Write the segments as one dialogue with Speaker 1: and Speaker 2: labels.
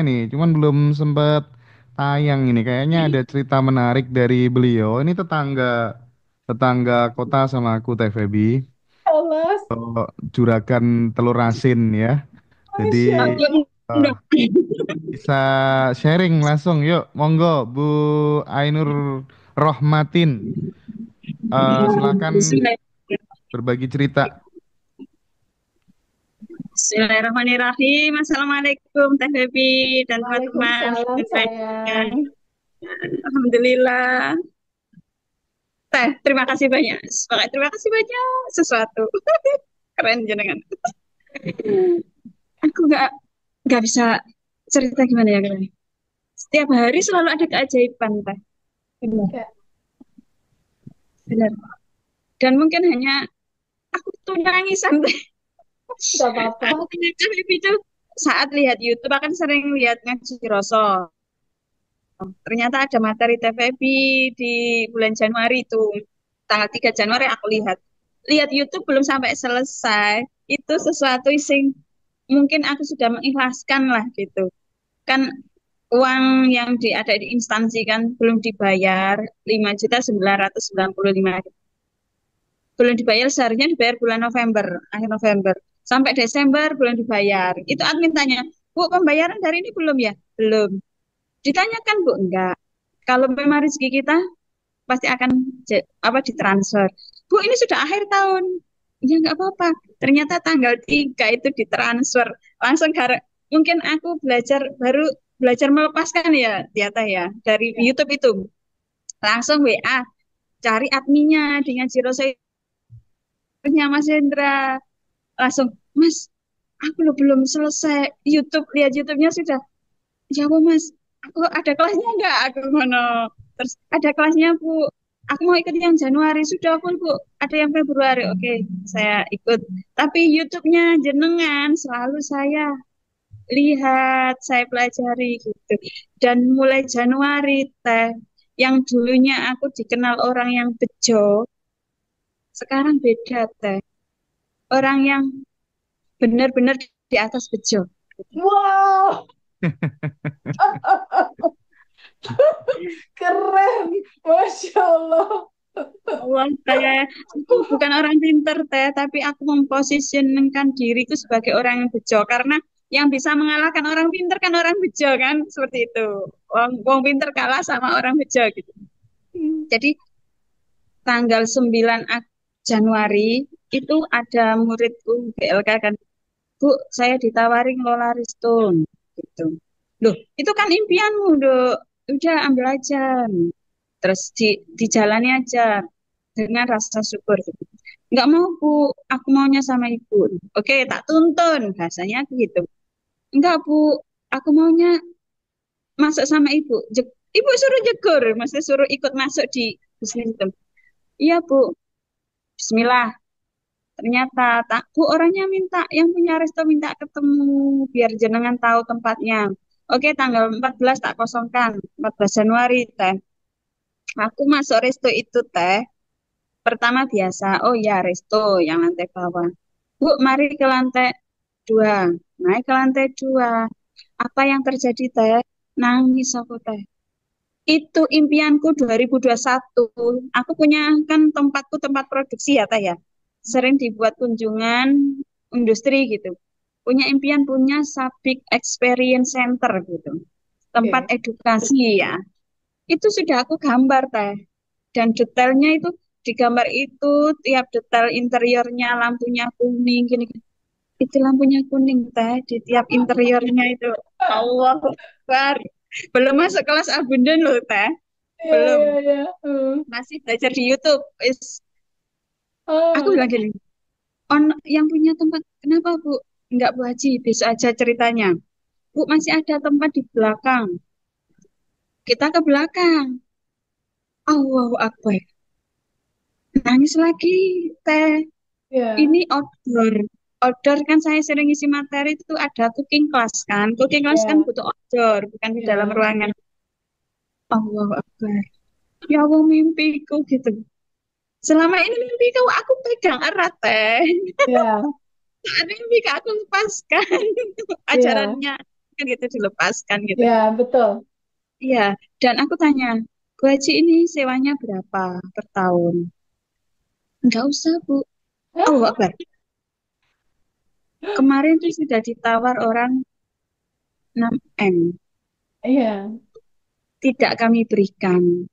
Speaker 1: nih, cuman belum sempat tayang ini. Kayaknya ada cerita menarik dari beliau. Ini tetangga tetangga kota sama aku, Teh Feby.
Speaker 2: Allah,
Speaker 1: Oh, Juragan Telur Asin ya. Jadi
Speaker 2: Masya
Speaker 3: Oke,
Speaker 2: Allah.
Speaker 1: eh, bisa sharing langsung. Yuk, monggo Bu Ainur Rohmatin. Silakan
Speaker 3: Bismillah-
Speaker 1: berbagi cerita.
Speaker 3: Bismillahirrahmanirrahim. Assalamualaikum Teh Bebi dan teman-teman
Speaker 2: Waalaikumsalam
Speaker 3: dan lainnya.
Speaker 2: sayang.
Speaker 3: Alhamdulillah. Teh, terima kasih banyak. Semangat, terima kasih banyak sesuatu. Keren jenengan. Aku nggak bisa cerita gimana ya kalian. Setiap hari selalu ada keajaiban, Teh. Benar,
Speaker 2: Ya,
Speaker 3: benar. Dan mungkin hanya aku tuh nangisan, Teh.
Speaker 2: nggak apa-apa.
Speaker 3: Aku punya Teh Bebi itu saat lihat YouTube akan sering lihat ngaji Rasul. Ternyata ada materi TVB di bulan Januari itu. Tanggal 3 Januari aku lihat. Lihat YouTube belum sampai selesai. Itu sesuatu sing mungkin aku sudah mengikhlaskan lah gitu. Kan uang yang ada di instansi kan belum dibayar 5.995. Belum dibayar, seharusnya dibayar bulan November, akhir November. Sampai Desember belum dibayar. Itu admin tanya, "Bu, pembayaran dari ini belum ya?" Belum. Ditanyakan, Bu, enggak. Kalau memang rezeki kita pasti akan ditransfer. Bu, ini sudah akhir tahun. Ya enggak apa-apa. Ternyata tanggal 3 itu ditransfer. Langsung mungkin aku baru belajar melepaskan ya, Tiata ya, dari
Speaker 2: Ya.
Speaker 3: YouTube itu. Langsung WA, cari adminnya dengan Mas Hendra. Langsung, Mas, aku lo belum selesai YouTube, lihat YouTube-nya sudah. Ya Bu Mas, aku ada kelasnya enggak? Aku ngono. Terus ada kelasnya Bu. Aku mau ikut yang Januari. Sudah pun Bu, ada yang Februari. Oke, saya ikut. Tapi YouTube-nya jenengan selalu saya lihat, saya pelajari gitu. Dan mulai Januari Teh, yang dulunya aku dikenal orang yang bejo, sekarang beda Teh. Orang yang benar-benar di atas bejo.
Speaker 2: Wow, keren. Masya Allah.
Speaker 3: Allah, aku bukan orang pinter teh, tapi aku memposisikan diriku sebagai orang yang bejo karena yang bisa mengalahkan orang pinter kan orang bejo kan seperti itu. Wong pinter kalah sama orang bejo gitu. Jadi tanggal 9 Januari itu ada muridku BLK kan, Bu, saya ditawari ngelola Restone gitu. Loh, itu kan impianmu, Dok. Udah ambil aja. Terus dijalani aja dengan rasa syukur gitu. Nggak mau Bu, aku maunya sama Ibu. Oke, tak tuntun bahasanya gitu. Enggak Bu, aku maunya masuk sama Ibu. Ibu suruh jegur, maksudnya suruh ikut masuk di bisnis itu. Iya Bu, Bismillah. Ternyata tak Bu, orangnya minta, yang punya resto minta ketemu biar jenengan tahu tempatnya. Oke, tanggal 14 tak kosongkan, 14 Januari teh. Aku masuk resto itu teh. Pertama biasa, oh ya resto yang lantai bawah. Bu, mari ke lantai 2. Naik ke lantai 2. Apa yang terjadi teh? Nangis aku teh. Itu impianku 2021. Aku punya kan tempatku tempat produksi ya teh ya. Sering dibuat kunjungan industri gitu. Punya impian punya Sabik Experience Center gitu. Tempat
Speaker 2: Oke.
Speaker 3: edukasi ya. Itu sudah aku gambar teh. Dan detailnya itu di gambar itu tiap detail interiornya lampunya kuning gini, gini. Itu lampunya kuning teh di tiap interiornya itu. Allah Akbar. Belum masuk kelas abundan loh teh.
Speaker 2: Iya,
Speaker 3: Belum.
Speaker 2: iya, iya.
Speaker 3: Masih belajar di YouTube. Aku
Speaker 2: Oh,
Speaker 3: bilang gini, yang punya tempat kenapa Bu? Enggak Bu Haji, besok aja ceritanya. Bu, masih ada tempat di belakang. Kita ke belakang. Allahu Akbar. Nangis lagi teh.
Speaker 2: ya,
Speaker 3: Ini outdoor. Outdoor kan saya sering isi materi itu ada cooking class kan. Cooking class kan
Speaker 2: ya,
Speaker 3: butuh outdoor, bukan di dalam
Speaker 2: ya,
Speaker 3: ruangan. Allahu Akbar. Ya Allah mimpiku gitu. Selama ini mimpiku aku pegang erat teh.
Speaker 2: ya,
Speaker 3: Saat mimpi aku lepaskan
Speaker 2: ya.
Speaker 3: ajarannya. kan gitu dilepaskan gitu.
Speaker 2: Ya, betul.
Speaker 3: Iya, dan aku tanya, Bu Haji ini sewanya berapa per tahun? Enggak usah, Bu. Oh,
Speaker 2: Hah?
Speaker 3: Akbar. Kemarin tuh sudah ditawar orang 6M.
Speaker 2: Iya.
Speaker 3: Tidak kami berikan.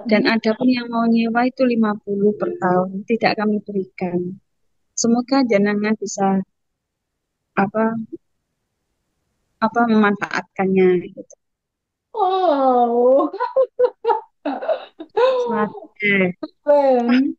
Speaker 3: Dan
Speaker 2: Heeh.
Speaker 3: ada pun yang mau nyewa itu 50 per tahun. Tidak kami berikan. Semoga jenengan bisa apa apa memanfaatkannya gitu.
Speaker 2: Wow.
Speaker 3: Semangat.
Speaker 2: Keren.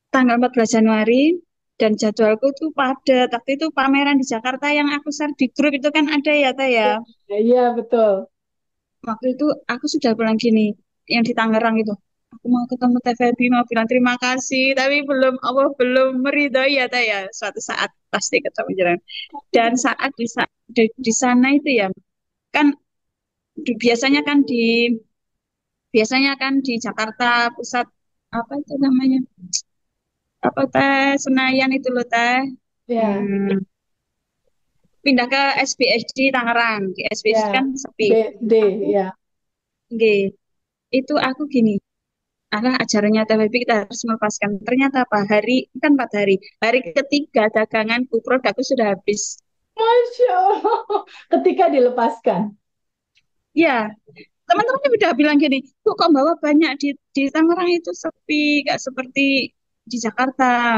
Speaker 3: Tanggal 14 Januari dan jadwalku tuh padat. Waktu itu pameran di Jakarta yang aku share di grup itu kan ada ya, Teh ya.
Speaker 2: Iya, iya, betul.
Speaker 3: Waktu itu aku sudah bilang gini, yang di Tangerang itu. Aku mau ketemu Teh Feby, mau bilang terima kasih, tapi belum Allah belum meridhoi ya, Teh ya. Suatu saat pasti ketemu jalan. Dan saat di sana itu ya, kan biasanya kan di Jakarta Pusat apa itu namanya? Apa Teh Senayan itu loh Teh.
Speaker 2: Ya,
Speaker 3: Hmm, pindah ke SBSD Tangerang. Di SBSD kan
Speaker 2: ya.
Speaker 3: sepi.
Speaker 2: BSD,
Speaker 3: Aku
Speaker 2: ya.
Speaker 3: nggih, itu aku gini, ajarannya TWB kita harus melepaskan. Ternyata apa? Kan 4 hari. Hari ketiga daganganku, produkku sudah habis.
Speaker 2: Masya Allah. Ketika dilepaskan.
Speaker 3: Ya, teman-teman udah bilang gini, kok bawa banyak di Tangerang itu sepi, gak seperti di Jakarta.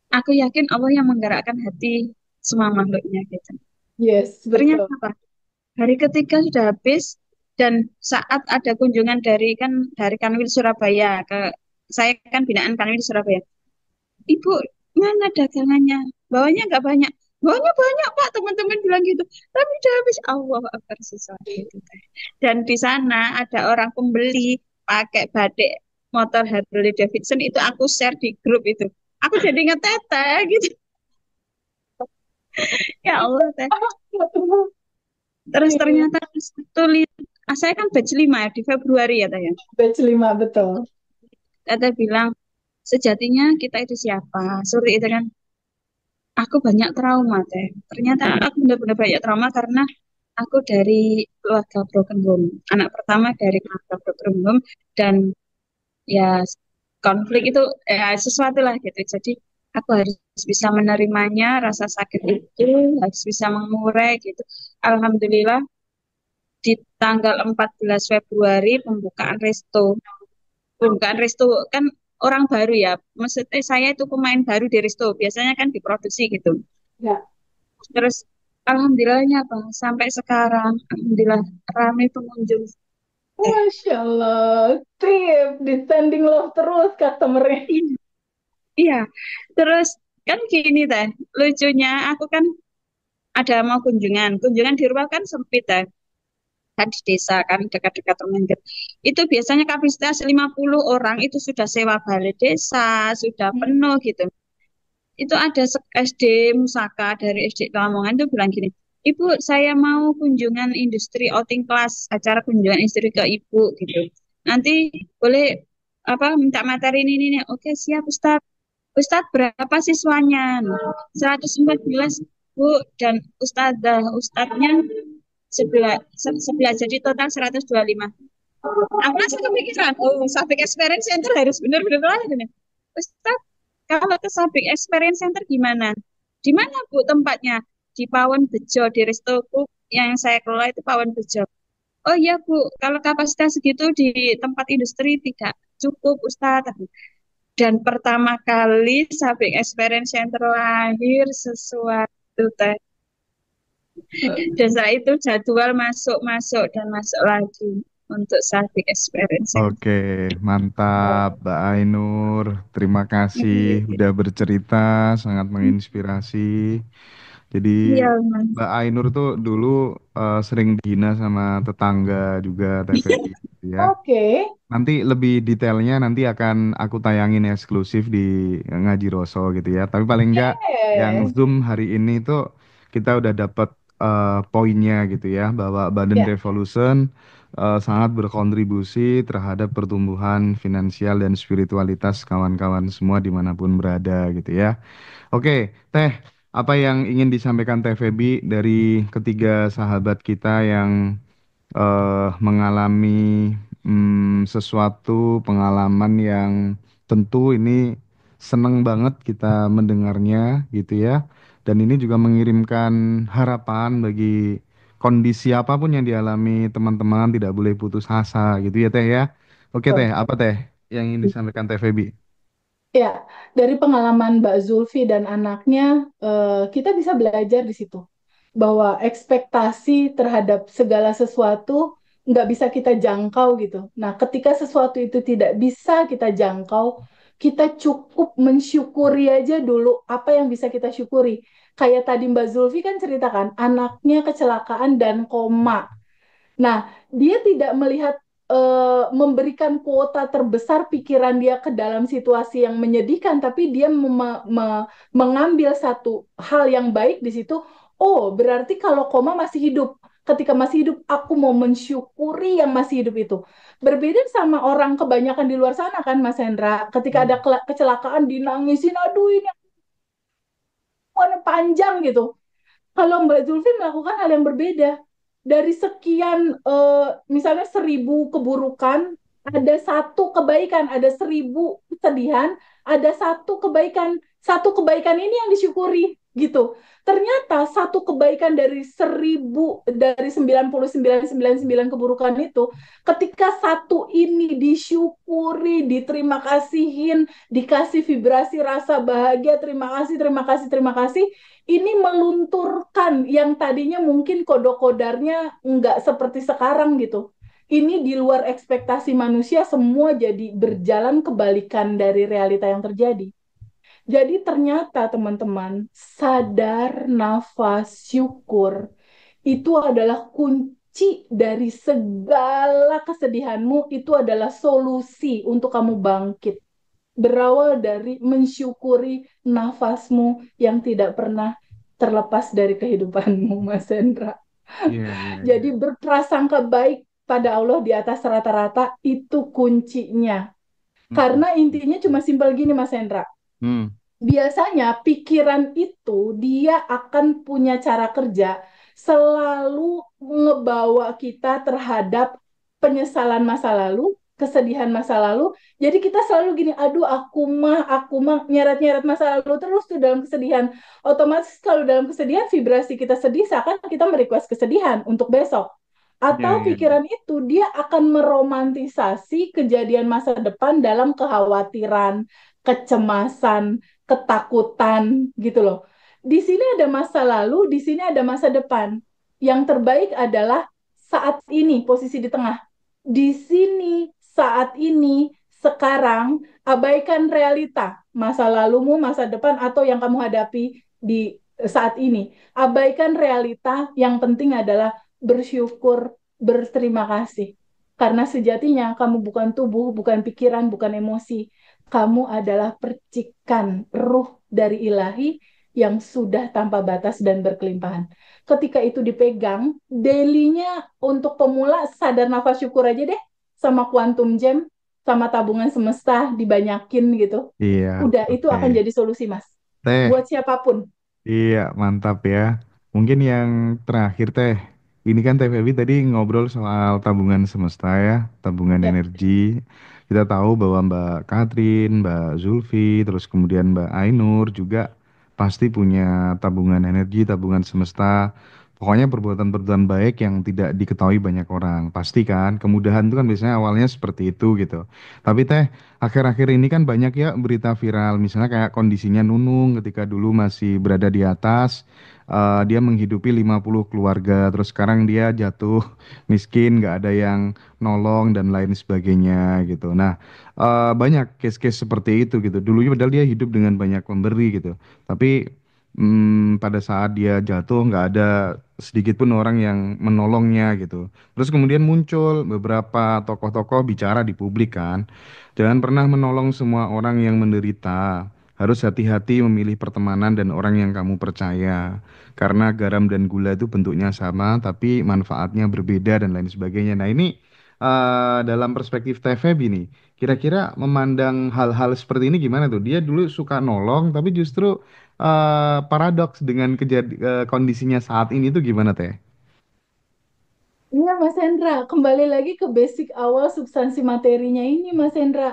Speaker 3: Aku yakin Allah yang menggerakkan hati semua makhluknya gitu.
Speaker 2: Yes,
Speaker 3: Ternyata
Speaker 2: betul.
Speaker 3: apa? Hari ketiga sudah habis dan saat ada kunjungan dari Kanwil Surabaya ke saya kan binaan Kanwil Surabaya. Ibu, mana dagangannya? Bawanya nggak banyak. Bawanya banyak Pak, teman-teman bilang gitu. Tapi udah habis Allah Akbar sesuatu itu. Teh. Dan di sana ada orang pembeli pakai batik motor Harley Davidson itu aku share di grup itu. Aku jadi ngeteteh gitu. Ya Allah teh. Terus
Speaker 2: Iya,
Speaker 3: ternyata saya kan batch 5 ya di Februari ya teh ya.
Speaker 2: batch 5, betul.
Speaker 3: Teteh bilang sejatinya kita itu siapa? Seperti itu kan. Aku banyak trauma teh. Ternyata aku benar-benar banyak trauma karena aku dari keluarga broken home. Anak pertama dari keluarga broken home dan ya konflik itu sesuatu lah gitu. Jadi aku harus bisa menerimanya, rasa sakit itu harus bisa mengurai gitu. Alhamdulillah di tanggal 14 Februari pembukaan resto kan orang baru ya. Maksudnya saya itu pemain baru di resto. Biasanya kan diproduksi gitu.
Speaker 2: Ya.
Speaker 3: Terus alhamdulillahnya apa? Sampai sekarang alhamdulillah ramai pengunjung teh.
Speaker 2: Masya Allah. Tip, descending love terus customer-nya.
Speaker 3: Iya, iya. Terus kan gini teh, lucunya aku kan ada mau kunjungan. Kunjungan di rumah kan sempit teh. Kan di desa kan dekat-dekat rumah gitu. Itu biasanya kapasitas 50 orang itu sudah sewa balai desa, sudah penuh gitu. Itu ada SD Musaka dari SD Lamongan itu bilang gini, Ibu, saya mau kunjungan industri outing class, acara kunjungan industri ke Ibu gitu. Nanti boleh apa minta materi ini. Oke, siap Ustaz. Ustadz berapa siswanya? 114 Bu dan Ustadznya sebelah jadi total 125. Aku langsung kepikiran, oh Sapic Experience Center harus benar-benar lah ini. Ustadz, kalau ke Sapic Experience Center gimana? Di mana Bu tempatnya? Di Pawon Bejo, di restoku yang saya kelola itu Pawon Bejo. Oh iya Bu, kalau kapasitas segitu di tempat industri tidak cukup Ustadz. Dan pertama kali Sapic Experience Center lahir sesuatu teh. Dan setelah itu jadwal masuk dan masuk lagi untuk Sapic Experience Center.
Speaker 1: Oke, mantap, Mbak Ainur. Terima kasih udah bercerita, sangat menginspirasi. Jadi
Speaker 3: Iya, Mas.
Speaker 1: Mbak Ainur tuh dulu sering dihina sama tetangga juga TVB gitu ya.
Speaker 2: Oke.
Speaker 1: Nanti lebih detailnya nanti akan aku tayangin eksklusif di Ngaji Roso gitu ya. Tapi paling enggak yang
Speaker 2: Oke.
Speaker 1: Zoom hari ini tuh kita udah dapat poinnya gitu ya bahwa Badan
Speaker 2: Ya.
Speaker 1: Revolution sangat berkontribusi terhadap pertumbuhan finansial dan spiritualitas kawan-kawan semua dimanapun berada gitu ya. Oke, Teh. apa yang ingin disampaikan Teh Feby dari ketiga sahabat kita yang mengalami sesuatu pengalaman yang tentu ini seneng banget kita mendengarnya gitu ya. Dan ini juga mengirimkan harapan bagi kondisi apapun yang dialami teman-teman tidak boleh putus asa gitu ya Teh ya. Oke Teh,
Speaker 2: Betul.
Speaker 1: apa Teh yang ingin disampaikan Teh Feby?
Speaker 2: Ya, dari pengalaman Mbak Zulfi dan anaknya, kita bisa belajar di situ bahwa ekspektasi terhadap segala sesuatu nggak bisa kita jangkau gitu. Nah, ketika sesuatu itu tidak bisa kita jangkau, kita cukup mensyukuri aja dulu apa yang bisa kita syukuri. Kayak tadi Mbak Zulfi kan ceritakan, anaknya kecelakaan dan koma. Nah, dia tidak melihat memberikan kuota terbesar pikiran dia ke dalam situasi yang menyedihkan, tapi dia mengambil satu hal yang baik di situ. Oh, berarti kalau koma masih hidup. Ketika masih hidup, aku mau mensyukuri yang masih hidup itu. Berbeda sama orang kebanyakan di luar sana kan, Mas Hendra. Ketika ada kecelakaan, dinangisin, aduh ini warna panjang gitu. Kalau Mbak Zulfi melakukan hal yang berbeda, dari sekian misalnya 1.000 keburukan, ada satu kebaikan, ada 1.000 kesedihan, ada satu kebaikan. Satu kebaikan ini yang disyukuri gitu. Ternyata satu kebaikan dari 1.000, dari 99,99 keburukan itu, ketika satu ini disyukuri, diterima kasihin, dikasih vibrasi rasa bahagia, terima kasih, terima kasih, terima kasih, ini melunturkan yang tadinya mungkin kodok-kodarnya nggak seperti sekarang gitu. Ini di luar ekspektasi manusia, semua jadi berjalan kebalikan dari realita yang terjadi. Jadi ternyata teman-teman, sadar, nafas, syukur, itu adalah kunci dari segala kesedihanmu, itu adalah solusi untuk kamu bangkit. Berawal dari mensyukuri nafasmu yang tidak pernah terlepas dari kehidupanmu, Mas Hendra.
Speaker 1: Iya, iya, iya.
Speaker 2: Jadi berprasangka baik pada Allah di atas rata-rata itu kuncinya.
Speaker 1: Mm-mm.
Speaker 2: Karena intinya cuma simpel gini, Mas Hendra.
Speaker 1: Hmm,
Speaker 2: Biasanya pikiran itu dia akan punya cara kerja selalu ngebawa kita terhadap penyesalan masa lalu, kesedihan masa lalu. Jadi kita selalu gini, aduh aku mah nyeret-nyeret masa lalu terus tuh dalam kesedihan. Otomatis kalau dalam kesedihan vibrasi kita sedih, seakan kita merequest kesedihan untuk besok.
Speaker 1: iya,
Speaker 2: Atau
Speaker 1: iya, iya.
Speaker 2: pikiran itu dia akan meromantisasi kejadian masa depan dalam kekhawatiran, kecemasan, ketakutan gitu loh. Di sini ada masa lalu, di sini ada masa depan. Yang terbaik adalah saat ini, posisi di tengah. Di sini, saat ini, sekarang, abaikan realita, masa lalumu, masa depan, atau yang kamu hadapi di saat ini. Abaikan realita, yang penting adalah bersyukur, berterima kasih. Karena sejatinya kamu bukan tubuh, bukan pikiran, bukan emosi, kamu adalah percikan ruh dari ilahi yang sudah tanpa batas dan berkelimpahan. Ketika itu dipegang, daily-nya untuk pemula sadar nafas syukur aja deh, sama quantum jam, sama tabungan semesta dibanyakin gitu.
Speaker 1: Iya,
Speaker 2: Udah, itu
Speaker 1: oke.
Speaker 2: akan jadi solusi, Mas.
Speaker 1: Teh,
Speaker 2: Buat siapapun.
Speaker 1: iya, mantap ya. Mungkin yang terakhir Teh, ini kan Teh Febi tadi ngobrol soal tabungan semesta ya, tabungan
Speaker 2: Ya,
Speaker 1: energi. Kita tahu bahwa Mbak Katrin, Mbak Zulfi, terus kemudian Mbak Ainur juga pasti punya tabungan energi, tabungan semesta. Pokoknya perbuatan-perbuatan baik yang tidak diketahui banyak orang. Pasti kan, kemudahan itu kan biasanya awalnya seperti itu gitu. Tapi Teh, akhir-akhir ini kan banyak ya berita viral, misalnya kayak kondisinya Nunung ketika dulu masih berada di atas, dia menghidupi 50 keluarga, terus sekarang dia jatuh miskin, nggak ada yang nolong dan lain sebagainya gitu. Nah, banyak case-case seperti itu gitu. Dulunya padahal dia hidup dengan banyak pemberi gitu, tapi pada saat dia jatuh nggak ada sedikit pun orang yang menolongnya gitu. Terus kemudian muncul beberapa tokoh-tokoh bicara di publik kan. Jangan pernah menolong semua orang yang menderita. Harus hati-hati memilih pertemanan dan orang yang kamu percaya. Karena garam dan gula itu bentuknya sama, tapi manfaatnya berbeda dan lain sebagainya. Nah ini dalam perspektif TVB nih, kira-kira memandang hal-hal seperti ini gimana tuh? Dia dulu suka nolong, tapi justru paradoks dengan kondisinya saat ini tuh gimana Teh?
Speaker 2: Iya, Mas Hendra, kembali lagi ke basic awal substansi materinya ini, Mas Hendra.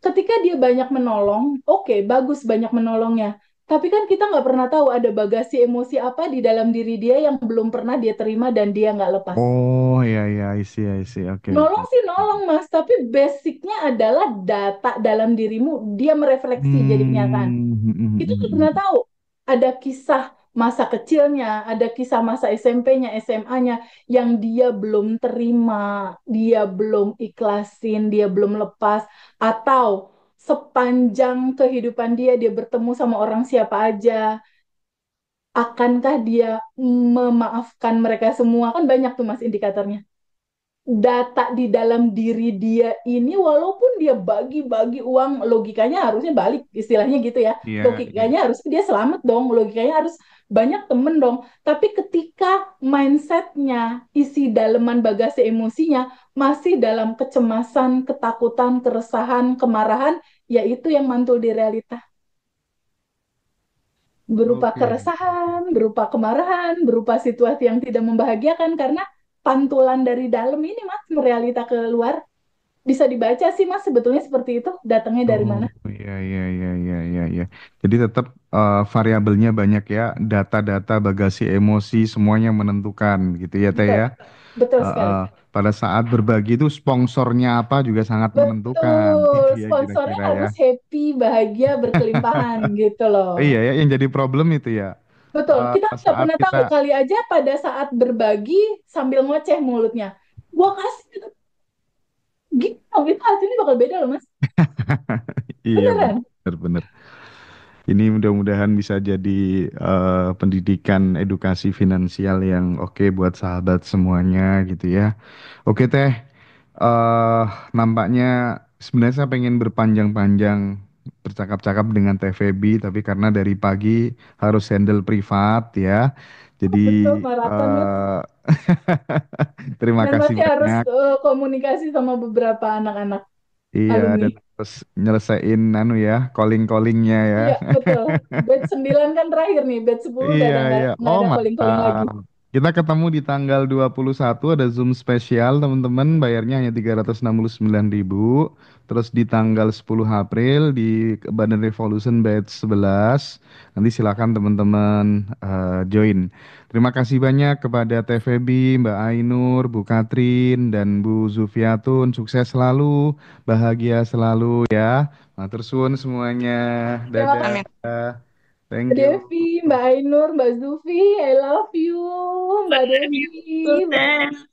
Speaker 2: Ketika dia banyak menolong, oke, bagus banyak menolongnya. Tapi kan kita nggak pernah tahu ada bagasi emosi apa di dalam diri dia yang belum pernah dia terima dan dia nggak lepas.
Speaker 1: Oh ya ya, I see. Oke oke.
Speaker 2: Nolong sih nolong, Mas, tapi basicnya adalah data dalam dirimu, dia merefleksi jadi kenyataan. Kita nggak pernah tahu. Ada kisah masa kecilnya, ada kisah masa SMP-nya, SMA-nya yang dia belum terima, dia belum ikhlasin, dia belum lepas, atau sepanjang kehidupan dia, dia bertemu sama orang siapa aja, akankah dia memaafkan mereka semua? Kan banyak tuh Mas indikatornya. Data di dalam diri dia ini walaupun dia bagi-bagi uang logikanya harusnya balik istilahnya gitu ya,
Speaker 1: Iya iya.
Speaker 2: logikanya harus dia selamat dong, logikanya harus banyak temen dong, tapi ketika mindsetnya, isi daleman bagasi emosinya masih dalam kecemasan, ketakutan, keresahan, kemarahan, ya itu yang mantul di realita, berupa
Speaker 1: Oke.
Speaker 2: keresahan, berupa kemarahan, berupa situasi yang tidak membahagiakan karena pantulan dari dalam ini mas realita keluar. Bisa dibaca sih Mas sebetulnya seperti itu, datangnya dari
Speaker 1: Oh
Speaker 2: mana?
Speaker 1: iya. Jadi tetap variabelnya banyak ya, data-data bagasi emosi semuanya menentukan gitu ya Teh
Speaker 2: Betul,
Speaker 1: ya.
Speaker 2: betul
Speaker 1: Eh,
Speaker 2: sekali.
Speaker 1: eh, pada saat berbagi itu sponsornya apa juga sangat menentukan
Speaker 2: Betul,
Speaker 1: gitu ya
Speaker 2: sponsornya
Speaker 1: kira-kira ya.
Speaker 2: harus happy, bahagia, berkelimpahan gitu loh.
Speaker 1: Iya ya, yang jadi problem itu ya.
Speaker 2: Betul, kita nggak
Speaker 1: Saat
Speaker 2: pernah
Speaker 1: kita
Speaker 2: tahu kali aja pada saat berbagi sambil ngoceh mulutnya. Gua kasih gitu, itu hasilnya bakal beda loh Mas.
Speaker 1: iya
Speaker 2: Beneran.
Speaker 1: benar-benar. Ini mudah-mudahan bisa jadi pendidikan edukasi finansial yang oke buat sahabat semuanya gitu ya. Oke Teh, eh nampaknya sebenarnya saya pengen berpanjang-panjang bercakap-cakap dengan Teh Feby, tapi karena dari pagi harus handle privat ya. Jadi
Speaker 2: Betul, maraton Mas.
Speaker 1: eh terima
Speaker 2: Dan
Speaker 1: kasih
Speaker 2: masih harus
Speaker 1: banyak.
Speaker 2: komunikasi sama beberapa anak-anak
Speaker 1: Iya,
Speaker 2: alumni.
Speaker 1: dan terus nyelesain anu ya, calling-callingnya ya.
Speaker 2: Iya, betul. Batch 9 kan terakhir nih, batch 10 udah
Speaker 1: Iya,
Speaker 2: nggak
Speaker 1: iya.
Speaker 2: nggak
Speaker 1: Oh,
Speaker 2: ada calling-calling lagi.
Speaker 1: mantap. Kita ketemu di tanggal 21 ada Zoom spesial, teman-teman. Bayarnya hanya 369.000. Terus di tanggal 10 April di Badan Revolution Batch 11. Nanti silakan teman-teman join. Terima kasih banyak kepada Teh Feby, Mbak Ainur, Bu Katrin, dan Bu Zufiatun. Sukses selalu, bahagia selalu ya. Matur suwun semuanya.
Speaker 2: Terima
Speaker 1: Dadah.
Speaker 3: Amin.
Speaker 2: kasih
Speaker 1: Thank
Speaker 2: Mbak
Speaker 1: you.
Speaker 2: Devi, Mbak Ainur, Mbak Zufi, I love you, Mbak Devi.
Speaker 3: Betul, Teh.